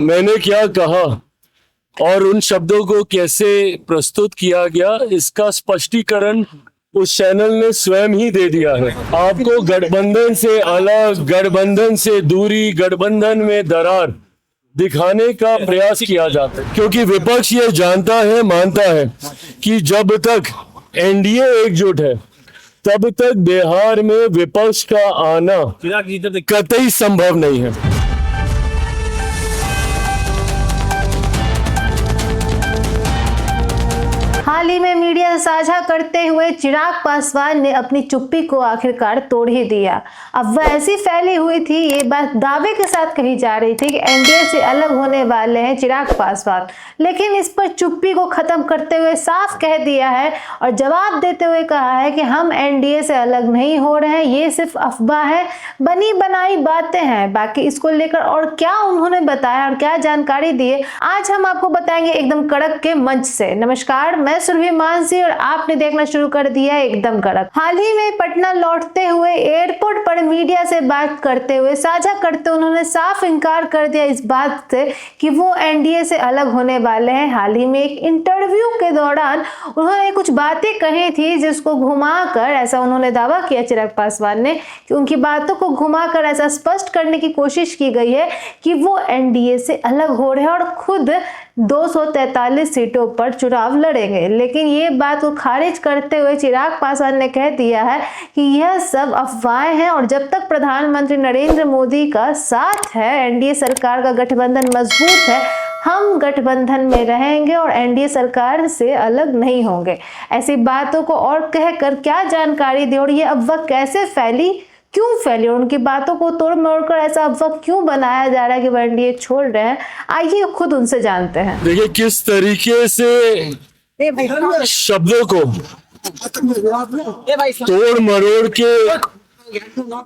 मैंने क्या कहा और उन शब्दों को कैसे प्रस्तुत किया गया, इसका स्पष्टीकरण उस चैनल ने स्वयं ही दे दिया है। आपको गठबंधन से अलग, गठबंधन से दूरी, गठबंधन में दरार दिखाने का प्रयास किया जाता है, क्योंकि विपक्ष ये जानता है, मानता है कि जब तक एनडीए एकजुट है तब तक बिहार में विपक्ष का आना कतई संभव नहीं है। हाल ही में मीडिया से साझा करते हुए चिराग पासवान ने अपनी चुप्पी को आखिरकार तोड़ ही दिया। अब वह ऐसी फैली हुई थी, ये बात दावे के साथ कही जा रही थी कि एनडीए से अलग होने वाले हैं चिराग पासवान, लेकिन इस पर चुप्पी को खत्म करते हुए साफ कह दिया है और जवाब देते हुए कहा है कि हम एनडीए से अलग नहीं हो रहे हैं, ये सिर्फ अफवाह है, बनी बनाई बातें हैं। बाकी इसको लेकर और क्या उन्होंने बताया और क्या जानकारी दी है, आज हम आपको बताएंगे एकदम कड़क के मंच से। नमस्कार, मैं सुरभि मानसी और आपने देखना शुरू कर दिया है एकदम कड़क। हाल ही में पटना लौटते हुए एयरपोर्ट पर मीडिया से बात करते हुए, साझा करते उन्होंने साफ इनकार कर दिया इस बात से कि वो एनडीए से अलग होने वाले हैं। हाल ही में एक इंटरव्यू के दौरान उन्होंने कुछ बातें कही थी जिसको घुमाकर, ऐसा उन्होंने दावा किया चिराग पासवान ने कि उनकी बातों को घुमाकर ऐसा स्पष्ट करने की कोशिश की गई है कि वो एनडीए से अलग हो रहे हैं और खुद 243 सीटों पर चुनाव लड़ेंगे। लेकिन ये बात को खारिज करते हुए चिराग पासवान ने कह दिया है कि यह सब अफवाहें हैं और जब तक प्रधानमंत्री नरेंद्र मोदी का साथ है, एनडीए सरकार का गठबंधन मजबूत है, हम गठबंधन में रहेंगे और एनडीए सरकार से अलग नहीं होंगे। ऐसी बातों को और कहकर क्या जानकारी दी और ये अफवाह कैसे फैली, क्यों फैली और उनकी बातों को तोड़ मरोड़ कर ऐसा अफवाह क्यों बनाया जा रहा है कि वह एनडीए छोड़ रहे हैं, आइए खुद उनसे जानते हैं। देखिए किस तरीके से शब्दों को तोड़ मरोड़ के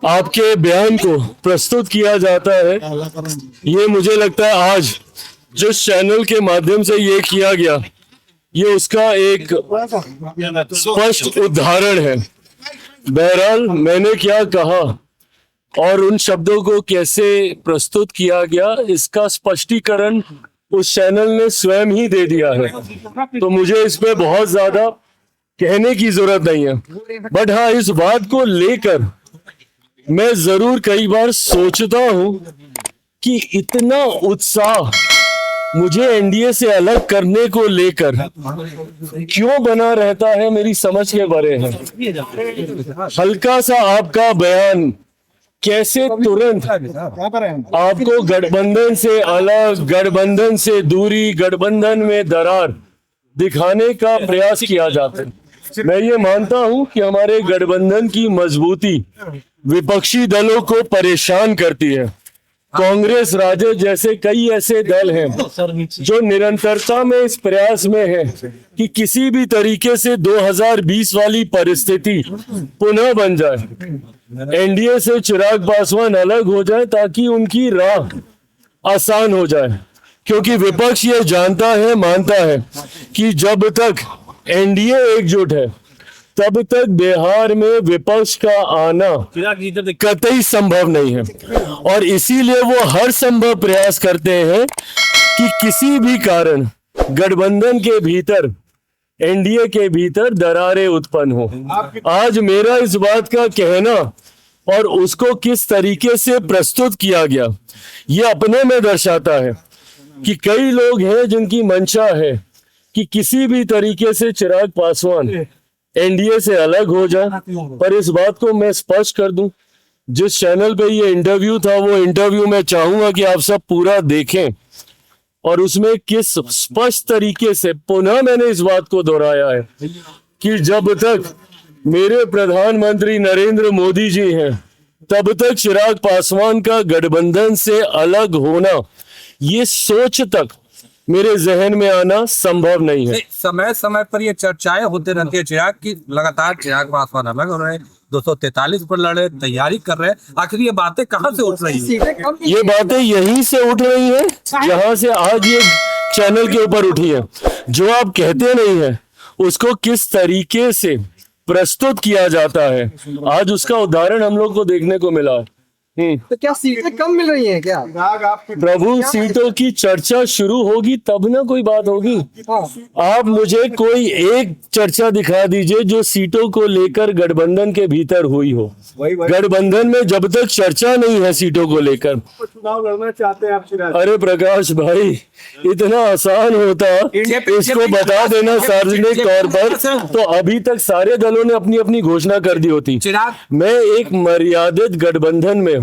आपके बयान को प्रस्तुत किया जाता है, ये मुझे लगता है आज जिस चैनल के माध्यम से ये किया गया, ये उसका एक स्पष्ट उदाहरण है। बहरहाल मैंने क्या कहा और उन शब्दों को कैसे प्रस्तुत किया गया, इसका स्पष्टीकरण उस चैनल ने स्वयं ही दे दिया है, तो मुझे इस पे बहुत ज्यादा कहने की जरूरत नहीं है। बट हाँ, इस बात को लेकर मैं जरूर कई बार सोचता हूं कि इतना उत्साह मुझे एनडीए से अलग करने को लेकर क्यों बना रहता है, मेरी समझ के परे है। हल्का सा आपका बयान कैसे तुरंत आपको गठबंधन से अलग, गठबंधन से दूरी, गठबंधन में दरार दिखाने का प्रयास किया जाता है। मैं ये मानता हूं कि हमारे गठबंधन की मजबूती विपक्षी दलों को परेशान करती है। कांग्रेस, राजद जैसे कई ऐसे दल हैं जो निरंतरता में इस प्रयास में है कि किसी भी तरीके से 2020 वाली परिस्थिति पुनः बन जाए, एनडीए से चिराग पासवान अलग हो जाए ताकि उनकी राह आसान हो जाए, क्योंकि विपक्ष ये जानता है, मानता है कि जब तक एनडीए एकजुट है तब तक बिहार में विपक्ष का आना कतई संभव नहीं है और इसीलिए वो हर संभव प्रयास करते हैं कि किसी भी कारण गठबंधन के भीतर, एनडीए के भीतर दरारें उत्पन्न हो। आज मेरा इस बात का कहना और उसको किस तरीके से प्रस्तुत किया गया, ये अपने में दर्शाता है कि कई लोग हैं जिनकी मंशा है कि किसी भी तरीके से चिराग पासवान एनडीए से अलग हो जाए। पर इस बात को मैं स्पष्ट कर दूं, जिस चैनल पे ये इंटरव्यू था, वो इंटरव्यू मैं चाहूंगा कि आप सब पूरा देखें और उसमें किस स्पष्ट तरीके से पुनः मैंने इस बात को दोहराया है कि जब तक मेरे प्रधानमंत्री नरेंद्र मोदी जी हैं तब तक चिराग पासवान का गठबंधन से अलग होना, ये सोच तक मेरे जहन में आना संभव नहीं है। समय समय पर ये चर्चाएं होते रहती है चिराग की, लगातार चिराग पासवान अलग हो रहे हैं, 243 पर लड़े, तैयारी कर रहे हैं, आखिर ये बातें कहाँ से उठ रही है? ये बातें यहीं से उठ रही हैं जहां से आज ये चैनल के ऊपर उठी है। जो आप कहते नहीं है उसको किस तरीके से प्रस्तुत किया जाता है, आज उसका उदाहरण हम लोग को देखने को मिला है। तो क्या सीटें कम मिल रही हैं क्या? प्रभु सीटों की चर्चा शुरू होगी तब ना कोई बात होगी। आप मुझे कोई एक चर्चा दिखा दीजिए जो सीटों को लेकर गठबंधन के भीतर हुई हो। गठबंधन में जब तक चर्चा नहीं है सीटों को लेकर, चुनाव लड़ना चाहते हैं आप सिराज? अरे प्रकाश भाई, इतना आसान होता इसको बता देना सार्वजनिक तौर पर, तो अभी तक सारे दलों ने अपनी अपनी घोषणा कर दी होती। मैं एक मर्यादित गठबंधन में हूँ।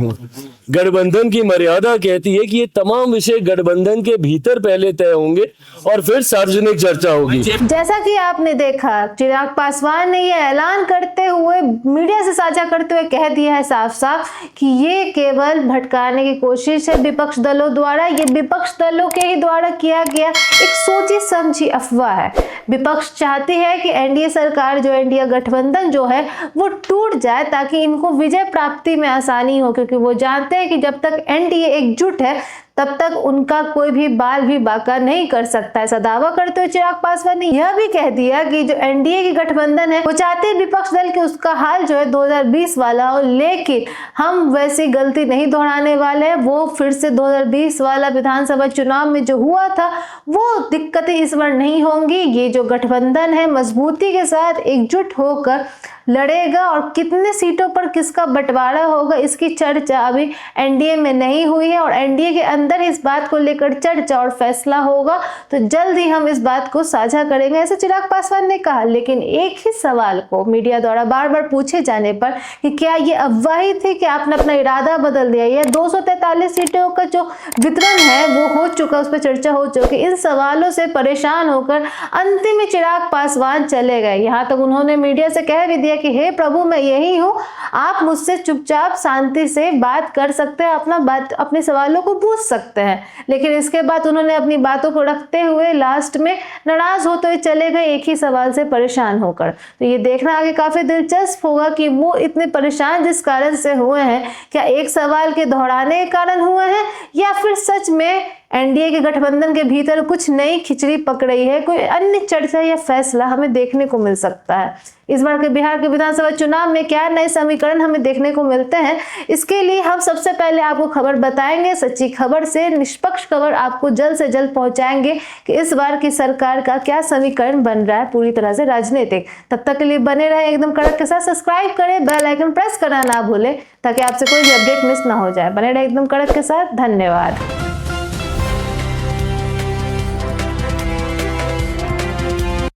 गठबंधन की मर्यादा कहती है कि ये तमाम विषय गठबंधन के भीतर पहले तय होंगे और फिर सार्वजनिक चर्चा होगी। जैसा कि आपने देखा, चिराग पासवान ने ये ऐलान करते हुए, मीडिया से साझा करते हुए कह दिया है साफ साफ कि ये केवल भटकाने की कोशिश है विपक्ष दलों द्वारा। ये विपक्ष दलों के ही द्वारा किया गया एक सोची समझी अफवाह है। विपक्ष चाहती है कि एनडीए सरकार जो एनडीए गठबंधन जो है वो टूट जाए ताकि इनको विजय प्राप्ति में आसानी हो, क्योंकि वो जानते हैं कि जब तक एनडीए एकजुट है तब तक उनका कोई भी बाल भी बांका नहीं कर सकता। ऐसा दावा करते हुए चिराग पासवान ने यह भी कह दिया कि जो एनडीए की गठबंधन है वो चाहते हैं विपक्ष दल के उसका हाल जो है 2020 वाला हो, लेकिन हम वैसी गलती नहीं दोहराने वाले हैं। वो फिर से 2020 वाला विधानसभा चुनाव में जो हुआ था वो दिक्कतें इस बार नहीं होंगी। ये जो गठबंधन है मजबूती के साथ एकजुट होकर लड़ेगा और कितने सीटों पर किसका बंटवारा होगा इसकी चर्चा अभी एनडीए में नहीं हुई है, और एनडीए के अंदर इस बात को लेकर चर्चा और फैसला होगा तो जल्द ही हम इस बात को साझा करेंगे, ऐसे चिराग पासवान ने कहा। लेकिन एक ही सवाल को मीडिया द्वारा बार बार पूछे जाने पर कि क्या ये अफवाही थी कि आपने अपना इरादा बदल दिया, या 243 सीटों का जो वितरण है वो हो चुका, उस पर चर्चा हो चुकी, इन सवालों से परेशान होकर अंतिम में चिराग पासवान चले गए। यहाँ तक उन्होंने मीडिया से कह भी दिया कि हे प्रभु मैं यही हूँ, आप मुझसे चुपचाप शांति से बात कर सकते हैं, अपने सवालों को पूछ सकते हैं। लेकिन इसके बाद उन्होंने अपनी बातों को रखते हुए लास्ट में नाराज होते हुए चले गए एक ही सवाल से परेशान होकर। तो ये देखना आगे काफी दिलचस्प होगा कि वो इतने परेशान जिस कारण से हुए हैं, क्या एक सवाल के दोहराने के कारण हुए हैं या फिर सच में एनडीए के गठबंधन के भीतर कुछ नई खिचड़ी पक रही है, कोई अन्य चर्चा या फैसला हमें देखने को मिल सकता है। इस बार के बिहार के विधानसभा चुनाव में क्या नए समीकरण हमें देखने को मिलते हैं, इसके लिए हम सबसे पहले आपको खबर बताएंगे। सच्ची खबर से निष्पक्ष खबर आपको जल्द से जल्द पहुंचाएंगे कि इस बार की सरकार का क्या समीकरण बन रहा है पूरी तरह से राजनीतिक। तब तक के लिए बने रहे एकदम कड़क के साथ, सब्सक्राइब करें, बेल आइकन प्रेस करना ना भूलें ताकि आपसे कोई भी अपडेट मिस ना हो जाए। बने रहे एकदम कड़क के साथ। धन्यवाद।